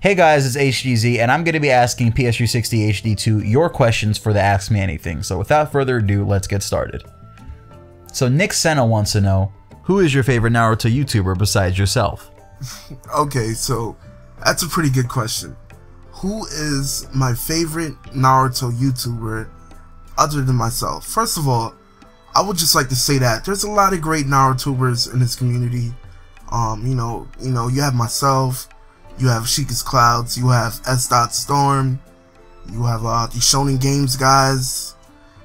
Hey guys, it's HDZ, and I'm going to be asking PS360 HD2 your questions for the Ask Me Anything. So without further ado, let's get started. So Nick Senna wants to know, who is your favorite Naruto YouTuber besides yourself? Okay, so that's a pretty good question. Who is my favorite Naruto YouTuber other than myself? First of all, I would just like to say that there's a lot of great Narutubers in this community. You have myself, you have Sheikah's Clouds, you have S.Storm, you have the Shonen Games guys,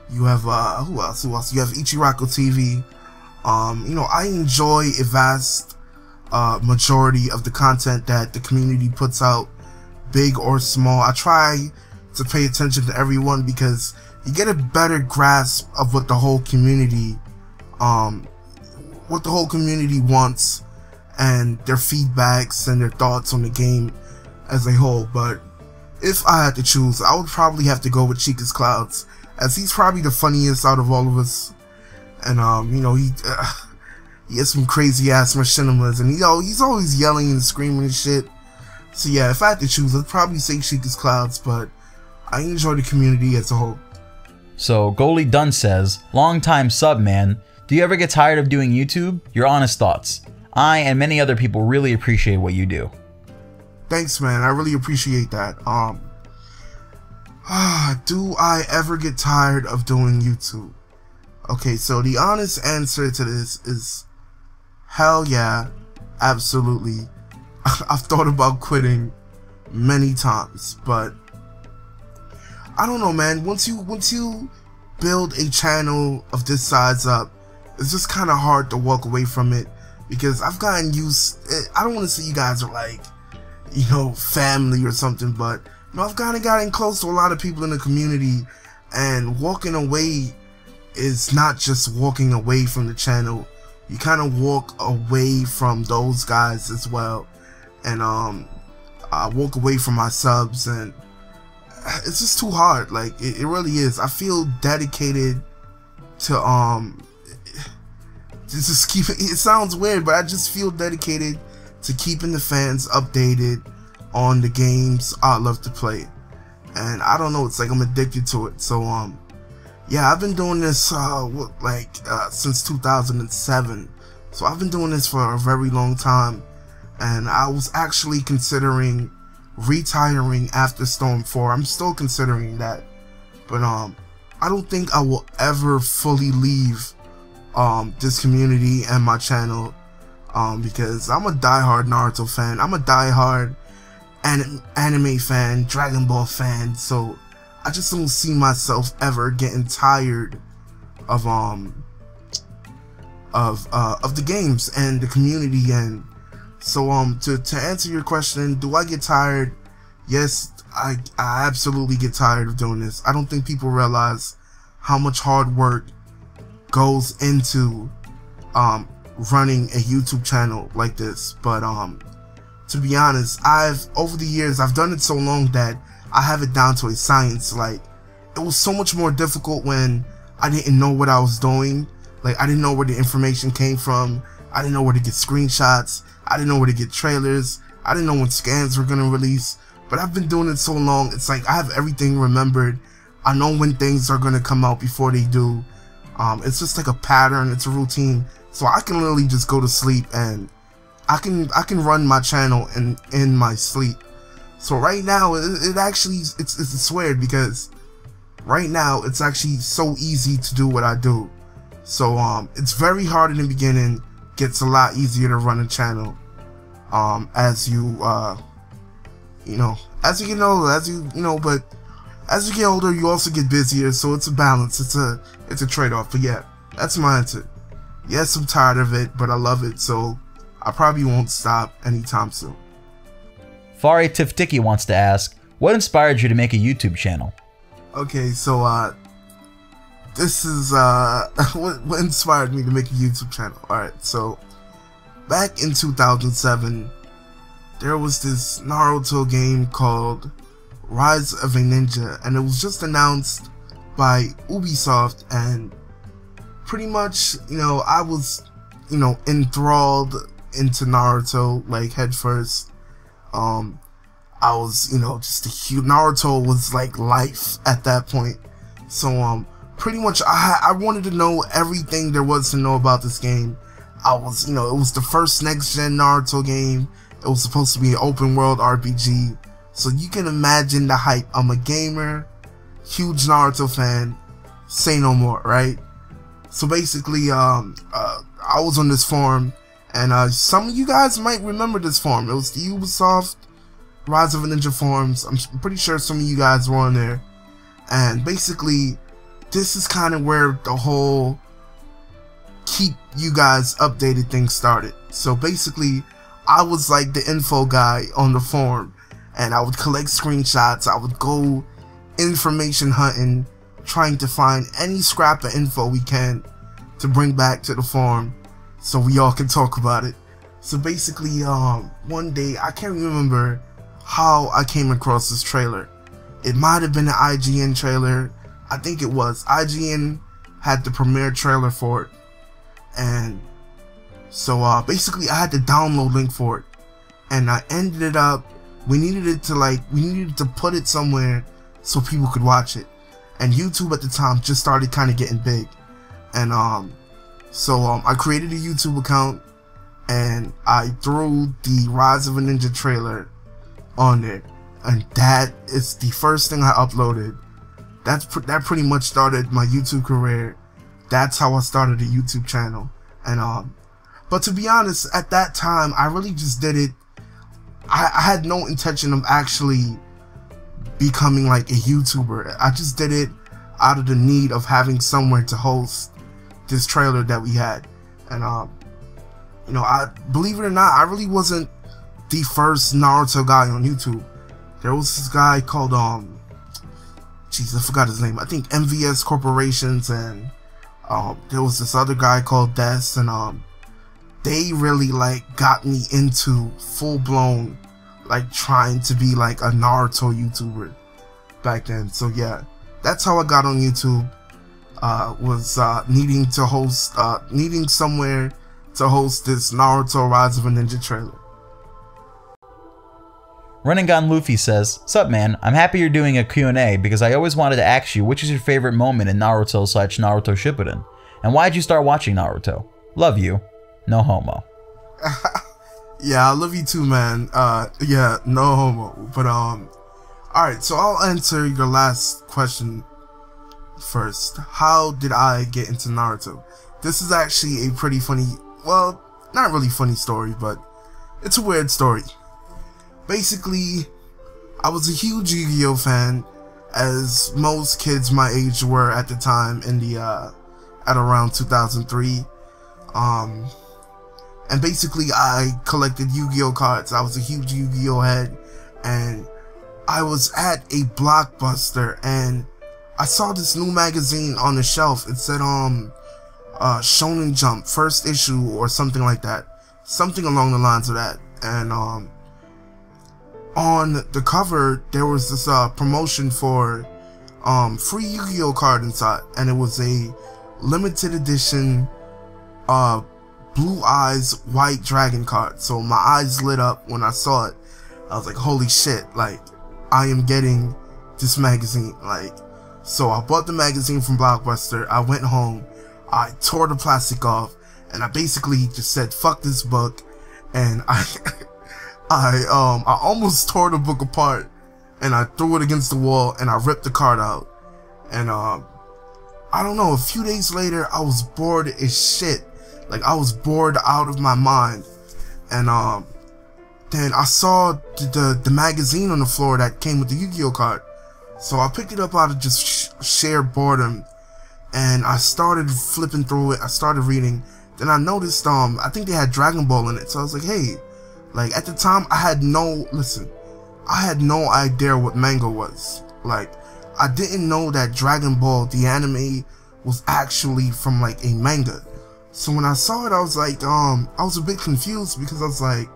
you have who else? You have Ichiraku TV. I enjoy a vast majority of the content that the community puts out, big or small. I try to pay attention to everyone because you get a better grasp of what the whole community wants, and their feedbacks and their thoughts on the game as a whole. But if I had to choose, I would probably have to go with Sheikah's Clouds, as he's probably the funniest out of all of us. And he has some crazy ass machinimas, and he's always yelling and screaming and shit. So yeah, if I had to choose, I'd probably say Sheikah's Clouds, but I enjoy the community as a whole. So Goalie Dunn says, long time sub man, do you ever get tired of doing YouTube? Your honest thoughts. I and many other people really appreciate what you do. Thanks, man. I really appreciate that. Do I ever get tired of doing YouTube? Okay, so the honest answer to this is hell yeah, absolutely. I've thought about quitting many times, but I don't know, man. Once you build a channel of this size up, it's just kind of hard to walk away from it, because I've gotten used. I don't want to say you guys are like, family or something, but I've kind of gotten close to a lot of people in the community, and walking away is not just walking away from the channel. You kind of walk away from those guys as well, and I walk away from my subs, and it's just too hard. Like it really is. I feel dedicated to just keep it. It sounds weird, but I just feel dedicated to keeping the fans updated on the games I love to play. And I don't know, it's like I'm addicted to it. So yeah, I've been doing this since 2007. So I've been doing this for a very long time, and I was actually considering retiring after Storm 4. I'm still considering that, but I don't think I will ever fully leave this community and my channel, because I'm a diehard Naruto fan. I'm a diehard anime fan, Dragon Ball fan. So I just don't see myself ever getting tired of the games and the community. And so to answer your question, do I get tired? Yes, I absolutely get tired of doing this. I don't think people realize how much hard work goes into running a YouTube channel like this. But to be honest, over the years I've done it so long that I have it down to a science. Like, it was so much more difficult when I didn't know what I was doing. Like, I didn't know where the information came from. I didn't know where to get screenshots. I didn't know where to get trailers. I didn't know when scans were gonna release. But I've been doing it so long, it's like I have everything remembered. I know when things are gonna come out before they do. It's just like a pattern, it's a routine. So I can literally just go to sleep, and I can run my channel in my sleep. So right now, it's weird, because right now it's actually so easy to do what I do. So it's very hard in the beginning, gets a lot easier to run a channel as you as you get older, but as you get older you also get busier, so it's a balance. It's a trade-off. But yeah, that's my answer. Yes, I'm tired of it, but I love it, so I probably won't stop anytime soon. Fari Tifdiki wants to ask, what inspired you to make a YouTube channel? Okay, so this is what inspired me to make a YouTube channel. Alright, so back in 2007, there was this Naruto game called Rise of a Ninja, and it was just announced by Ubisoft, and pretty much, I was, enthralled into Naruto, like, head first. I was, you know, just a huge Naruto was like life at that point. So pretty much I wanted to know everything there was to know about this game. I was, you know, it was the first next gen Naruto game. It was supposed to be an open world RPG. So you can imagine the hype. I'm a gamer, huge Naruto fan, say no more, right? So basically, I was on this forum, and some of you guys might remember this forum. It was the Ubisoft Rise of a Ninja forums. I'm pretty sure some of you guys were on there. And basically, this is kind of where the whole keep you guys updated thing started. So basically, I was like the info guy on the forum, and I would collect screenshots. I would go information hunting, trying to find any scrap of info we can to bring back to the forum so we all can talk about it. So basically, one day, I can't remember how I came across this trailer. It might have been an IGN trailer. I think it was. IGN had the premiere trailer for it. And so basically I had the download link for it. And I ended up, we needed to put it somewhere so people could watch it. And YouTube at the time just started kind of getting big. And so I created a YouTube account, and I threw the Rise of a Ninja trailer on there, and that is the first thing I uploaded. That pretty much started my YouTube career. That's how I started a YouTube channel. And but to be honest, at that time I really just did it. I had no intention of actually becoming like a YouTuber. I just did it out of the need of having somewhere to host this trailer that we had. And you know, I believe it or not, I really wasn't the first Naruto guy on YouTube. There was this guy called jeez, I forgot his name. I think MVS Corporations, and there was this other guy called Des, and they really like got me into full-blown like trying to be like a Naruto YouTuber back then. So yeah, that's how I got on YouTube. Was needing somewhere to host this Naruto Rise of a Ninja trailer. Running Gun Luffy says, "Sup man, I'm happy you're doing a Q&A because I always wanted to ask you which is your favorite moment in Naruto/Naruto Shippuden, and why'd you start watching Naruto? Love you, no homo." Yeah, I love you too, man. Yeah, no homo. But alright, so I'll answer your last question first. How did I get into Naruto? This is actually a pretty funny, well, not really funny story, but it's a weird story. Basically, I was a huge Yu-Gi-Oh fan, as most kids my age were at the time in the at around 2003. And basically I collected Yu-Gi-Oh cards. I was a huge Yu-Gi-Oh head, and I was at a Blockbuster and I saw this new magazine on the shelf. It said Shonen Jump first issue or something like that, something along the lines of that. And on the cover there was this promotion for free Yu-Gi-Oh card inside, and it was a limited edition Blue Eyes White Dragon card. So my eyes lit up when I saw it. I was like, holy shit, like I am getting this magazine. Like, so I bought the magazine from Blockbuster. I went home, I tore the plastic off, and I basically just said fuck this book, and I almost tore the book apart, and I threw it against the wall and I ripped the card out. And I don't know, a few days later I was bored as shit. Like, I was bored out of my mind. And then I saw the magazine on the floor that came with the Yu-Gi-Oh card. So I picked it up out of just sheer boredom, and I started flipping through it. I started reading. Then I noticed I think they had Dragon Ball in it. So I was like, hey, like at the time I had no idea what manga was. Like, I didn't know that Dragon Ball, the anime, was actually from like a manga. So when I saw it, I was like, I was a bit confused, because I was like,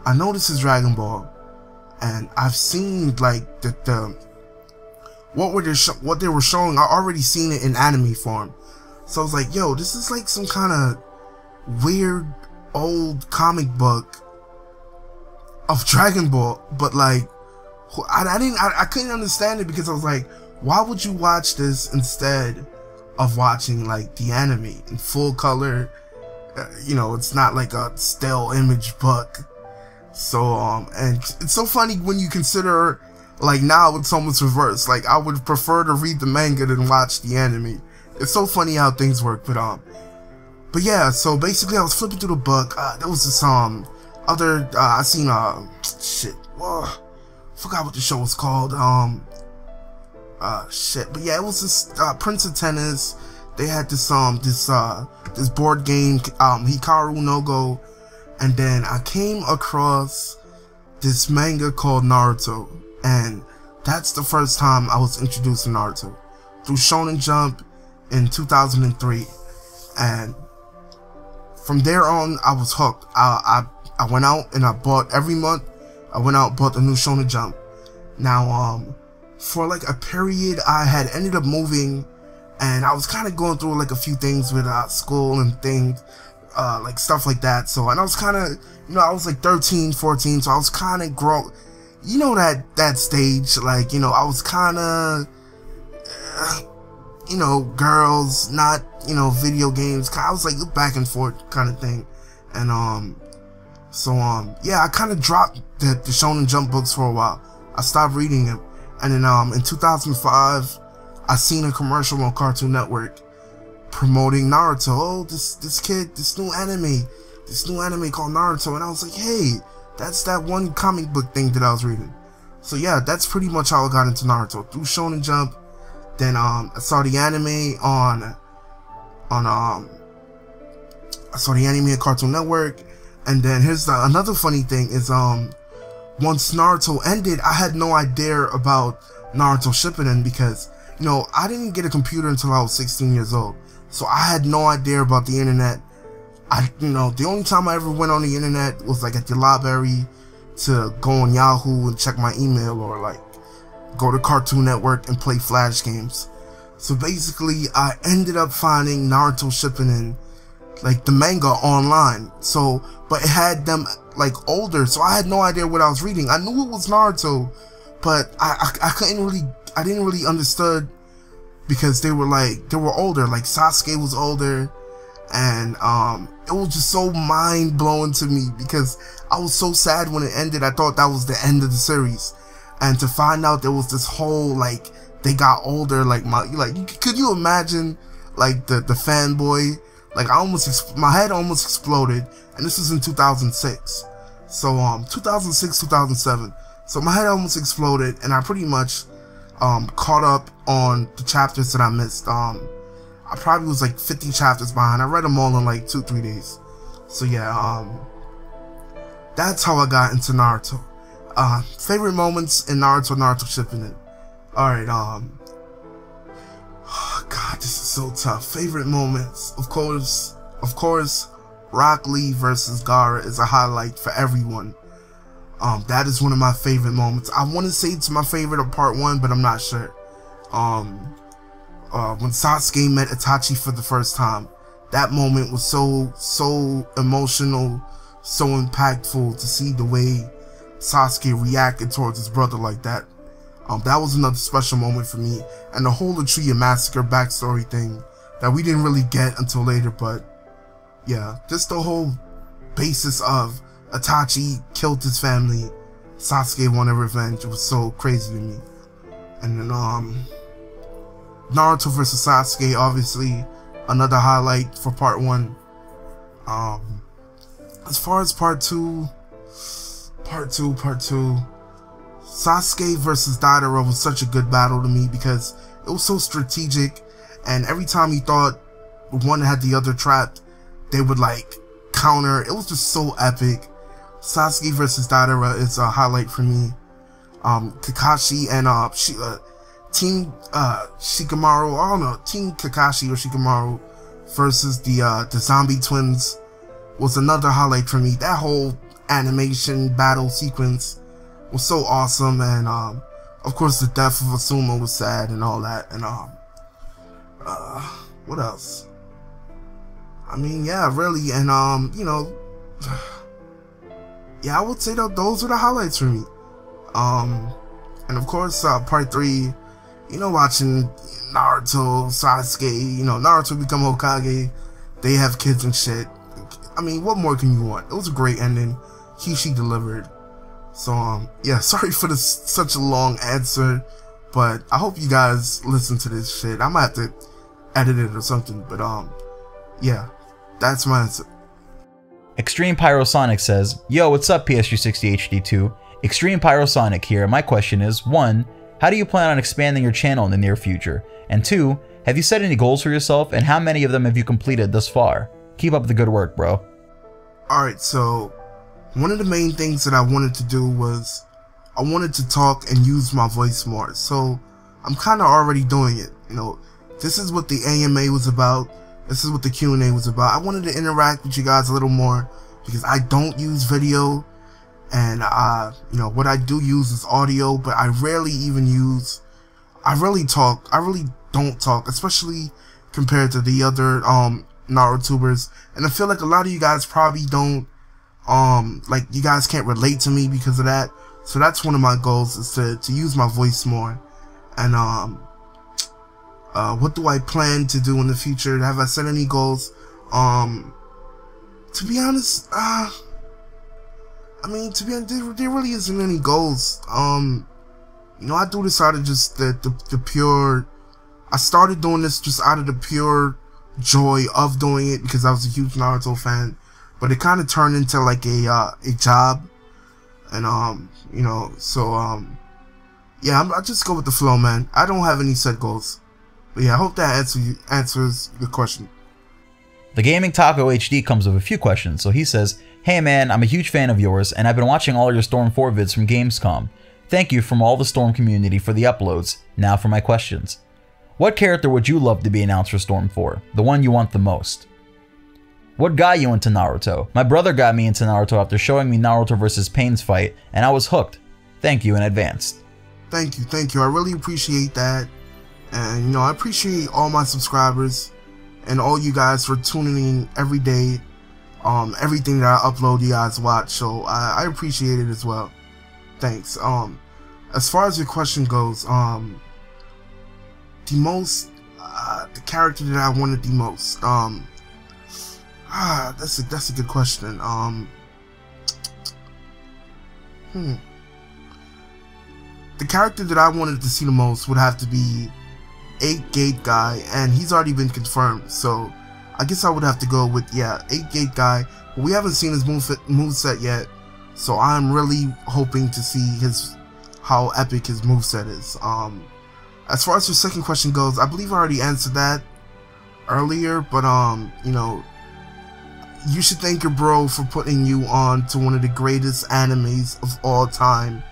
I know this is Dragon Ball, and I've seen like what they were showing. I already seen it in anime form. So I was like, yo, this is like some kind of weird old comic book of Dragon Ball, but like I couldn't understand it, because I was like, why would you watch this instead of watching like the anime in full color? You know, it's not like a stale image book. So and it's so funny when you consider, like, now it's almost reversed. Like, I would prefer to read the manga than watch the anime. It's so funny how things work. But yeah, so basically I was flipping through the book. There was this other I seen shit. Forgot what the show was called. Shit. But yeah, it was this Prince of Tennis. They had this this board game, Hikaru no Go, and then I came across this manga called Naruto, and that's the first time I was introduced to Naruto through Shonen Jump in 2003, and from there on I was hooked. I went out and I bought every month. I went out and bought the new Shonen Jump. Now for like a period I had ended up moving, and I was kind of going through like a few things with school and things, like stuff like that. So, and I was kind of, you know, I was like 13, 14, so I was kind of you know, that stage, like, you know, I was kind of, you know, girls, not, you know, video games. I was like back and forth kind of thing. And so yeah, I kind of dropped the Shonen Jump books for a while. I stopped reading them, and then in 2005 I seen a commercial on Cartoon Network promoting Naruto. Oh, this kid, this new anime called Naruto, and I was like, hey, that's that one comic book thing that I was reading. So yeah, that's pretty much how I got into Naruto, through Shonen Jump. Then I saw the anime on I saw the anime on Cartoon Network. And then here's another funny thing is once Naruto ended, I had no idea about Naruto Shippuden, because, you know, I didn't get a computer until I was 16 years old. So I had no idea about the internet. You know, the only time I ever went on the internet was like at the library to go on Yahoo and check my email, or like go to Cartoon Network and play Flash games. So basically I ended up finding Naruto Shippuden, like the manga, online. So, but it had them like older, so I had no idea what I was reading. I knew it was Naruto, but I didn't really understood, because they were older. Like Sasuke was older, and it was just so mind blowing to me, because I was so sad when it ended. I thought that was the end of the series, and to find out there was this whole, like, they got older, like could you imagine, like, the fanboy? Like, my head almost exploded, and this was in 2006. So 2006, 2007. So my head almost exploded, and I pretty much caught up on the chapters that I missed. I probably was like 50 chapters behind. I read them all in like 2-3 days. So yeah, that's how I got into Naruto. Favorite moments in Naruto Shippuden. Alright, oh God, this is so tough. Favorite moments, of course, Rock Lee versus Gaara is a highlight for everyone. That is one of my favorite moments. I want to say it's my favorite of part 1, but I'm not sure. When Sasuke met Itachi for the first time, that moment was so emotional, so impactful, to see the way Sasuke reacted towards his brother like that. That was another special moment for me, and the whole Uchiha Massacre backstory thing that we didn't really get until later. But yeah, just the whole basis of Itachi killed his family, Sasuke wanted revenge. It was so crazy to me. And then Naruto versus Sasuke, obviously another highlight for part 1. As far as part 2, Sasuke versus Deidara was such a good battle to me, because it was so strategic, and every time he thought one had the other trapped, they would like counter. It was just so epic. Sasuke versus Deidara is a highlight for me. Kakashi and Team Shikamaru, I don't know, Team Kakashi or Shikamaru versus the zombie twins was another highlight for me. That whole animation battle sequence was so awesome, and of course the death of Asuma was sad and all that. And what else? I mean, yeah, really, and you know, yeah, I would say that those were the highlights for me. And of course, part 3, you know, watching Naruto, Sasuke, you know, Naruto become Hokage, they have kids and shit. I mean, what more can you want? It was a great ending. Kishi delivered. So, yeah, sorry for such a long answer, but I hope you guys listen to this shit. I might have to edit it or something, but, yeah, that's my answer. Extreme Pyrosonic says, yo, what's up PS360HD2? Extreme Pyrosonic here. My question is, 1, how do you plan on expanding your channel in the near future? And 2, have you set any goals for yourself, and how many of them have you completed thus far? Keep up the good work, bro. Alright, so one of the main things that I wanted to do was I wanted to talk and use my voice more. So I'm kind of already doing it. You know, this is what the AMA was about. This is what the Q&A was about. I wanted to interact with you guys a little more because I don't use video, and you know, what I do use is audio, but I rarely even use, I really don't talk, especially compared to the other Narutubers. And I feel like a lot of you guys probably don't, like, you guys can't relate to me because of that. So that's one of my goals, is to use my voice more. And what do I plan to do in the future? Have I set any goals? To be honest, I mean, there really isn't any goals. You know, I do this out of just the pure, I started doing this just out of the pure joy of doing it because I was a huge Naruto fan, but it kind of turned into like a job. And you know, so yeah, I just go with the flow, man. I don't have any set goals. But yeah, I hope that answers the question. The Gaming Taco HD comes with a few questions. So he says, hey man, I'm a huge fan of yours, and I've been watching all your Storm 4 vids from Gamescom. Thank you from all the Storm community for the uploads. Now for my questions. What character would you love to be announced for Storm 4? The one you want the most. What got you into Naruto? My brother got me into Naruto after showing me Naruto vs. Pain's fight, and I was hooked. Thank you in advance. Thank you. I really appreciate that. And, you know, I appreciate all my subscribers and all you guys for tuning in every day. Everything that I upload, you guys watch. So I appreciate it as well. Thanks. As far as your question goes, the character that I wanted the most, that's a good question. The character that I wanted to see the most would have to be 8-Gate Guy, and he's already been confirmed, so I guess I would have to go with, yeah, 8-Gate Guy. We haven't seen his moveset yet, so I'm really hoping to see how epic his moveset is. As far as your second question goes, I believe I already answered that earlier, but you know, you should thank your bro for putting you on to one of the greatest animes of all time.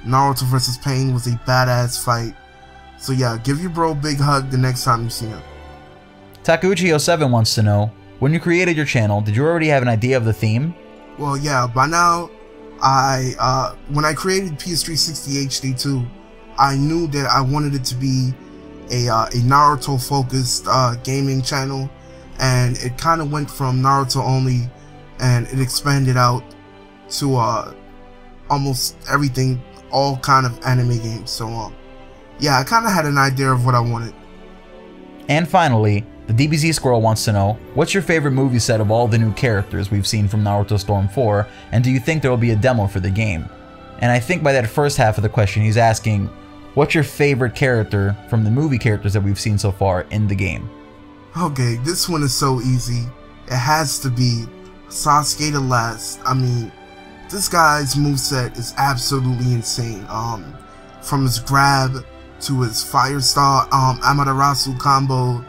Naruto vs. Pain was a badass fight. So yeah, give your bro a big hug the next time you see him. Takuchi07 wants to know, when you created your channel, did you already have an idea of the theme? Well, yeah, by now, when I created PS360 HD2, I knew that I wanted it to be a Naruto focused gaming channel, and it kind of went from Naruto only, and it expanded out to almost everything, all kind of anime games. So yeah, I kind of had an idea of what I wanted. And finally, the DBZ Squirrel wants to know, what's your favorite movie set of all the new characters we've seen from Naruto Storm 4, and do you think there will be a demo for the game? And I think by that first half of the question, he's asking, what's your favorite character from the movie characters that we've seen so far in the game? Okay, this one is so easy. It has to be Sasuke the Last. I mean, this guy's moveset is absolutely insane. From his grab to his Firestar Amaterasu combo,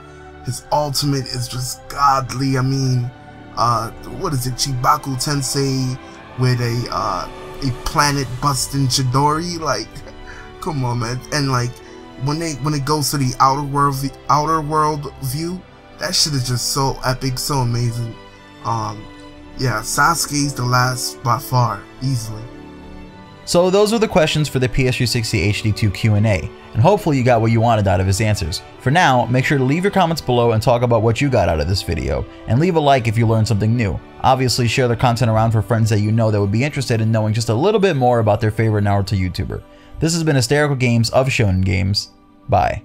his ultimate is just godly. I mean, what is it, Chibaku Tensei with a planet busting Chidori? Like, come on, man. And like, when it goes to the outer world view, that shit is just so epic, so amazing. Yeah, Sasuke's the last by far, easily. So those are the questions for the PS360 HD2 Q&A, and hopefully you got what you wanted out of his answers. For now, make sure to leave your comments below and talk about what you got out of this video, and leave a like if you learned something new. Obviously, share the content around for friends that you know that would be interested in knowing just a little bit more about their favorite Naruto YouTuber. This has been Hysterical Games of Shonen Games. Bye.